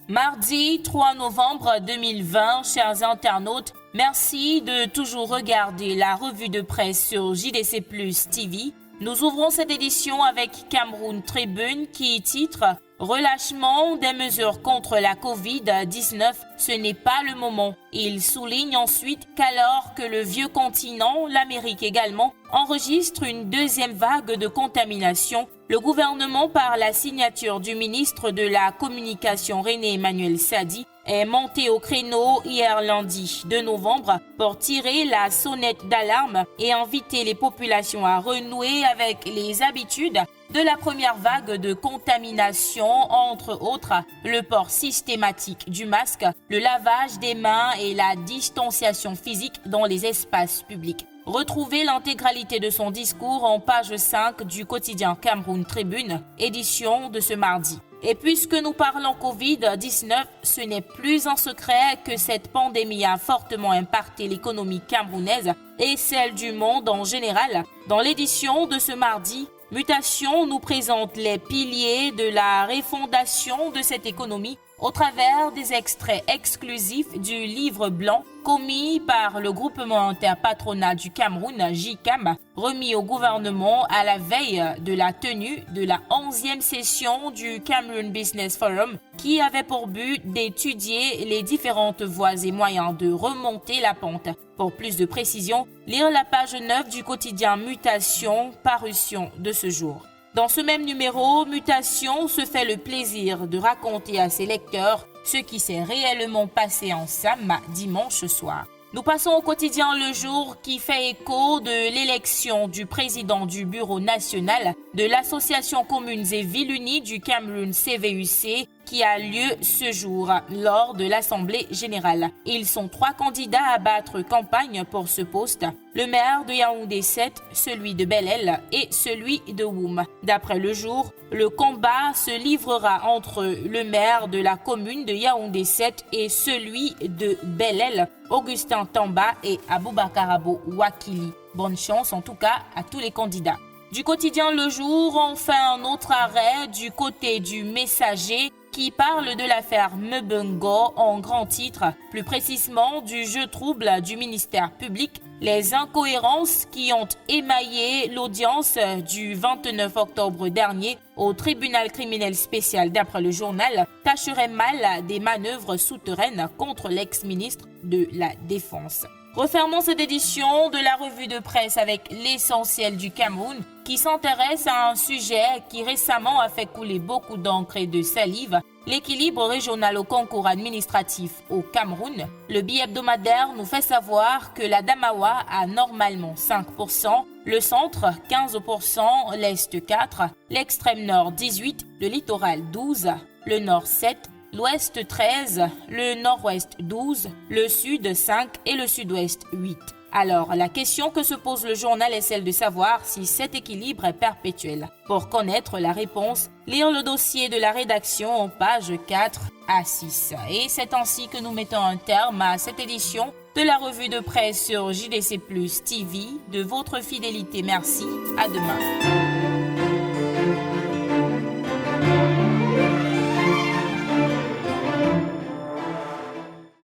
Mardi 3 novembre 2020, chers internautes, merci de toujours regarder la revue de presse sur JDC Plus TV. Nous ouvrons cette édition avec Cameroun Tribune qui titre « Relâchement des mesures contre la Covid-19, ce n'est pas le moment ». Il souligne ensuite qu'alors que le vieux continent, l'Amérique également, enregistre une deuxième vague de contamination, le gouvernement, par la signature du ministre de la Communication René-Emmanuel Sadi, est monté au créneau hier lundi 2 novembre pour tirer la sonnette d'alarme et inviter les populations à renouer avec les habitudes de la première vague de contamination, entre autres le port systématique du masque, le lavage des mains et la distanciation physique dans les espaces publics. Retrouvez l'intégralité de son discours en page 5 du quotidien Cameroun Tribune, édition de ce mardi. Et puisque nous parlons Covid-19, ce n'est plus un secret que cette pandémie a fortement impacté l'économie camerounaise et celle du monde en général. Dans l'édition de ce mardi, Mutation nous présente les piliers de la refondation de cette économie au travers des extraits exclusifs du livre blanc commis par le groupement interpatronal du Cameroun, JICAM, remis au gouvernement à la veille de la tenue de la 11e session du Cameroun Business Forum qui avait pour but d'étudier les différentes voies et moyens de remonter la pente. Pour plus de précision, lire la page 9 du quotidien Mutation, parution de ce jour. Dans ce même numéro, Mutation se fait le plaisir de raconter à ses lecteurs ce qui s'est réellement passé en Sam dimanche soir. Nous passons au quotidien Le Jour qui fait écho de l'élection du président du Bureau national de l'Association Communes et Villes Unies du Cameroun CVUC qui a lieu ce jour lors de l'Assemblée générale. Ils sont 3 candidats à battre campagne pour ce poste, le maire de Yaoundé 7, celui de Bel-El et celui de Woum. D'après Le Jour, le combat se livrera entre le maire de la commune de Yaoundé 7 et celui de Bel-El, Augustin Tamba et Aboubakarabo Wakili. Bonne chance en tout cas à tous les candidats. Du quotidien Le Jour, on fait un autre arrêt du côté du Messager qui parle de l'affaire Mebengo en grand titre, plus précisément du jeu trouble du ministère public, les incohérences qui ont émaillé l'audience du 29 octobre dernier au tribunal criminel spécial d'après le journal tâcheraient mal des manœuvres souterraines contre l'ex-ministre de la Défense. Refermons cette édition de la revue de presse avec l'essentiel du Cameroun qui s'intéresse à un sujet qui récemment a fait couler beaucoup d'encre et de salive, l'équilibre régional au concours administratif au Cameroun. Le billet hebdomadaire nous fait savoir que la Damawa a normalement 5%, le centre 15%, l'est 4%, l'extrême nord 18%, le littoral 12%, le nord 7%, l'ouest 13, le nord-ouest 12, le sud 5 et le sud-ouest 8. Alors, la question que se pose le journal est celle de savoir si cet équilibre est perpétuel. Pour connaître la réponse, lire le dossier de la rédaction en pages 4 à 6. Et c'est ainsi que nous mettons un terme à cette édition de la revue de presse sur JDC Plus TV. De votre fidélité, merci. À demain.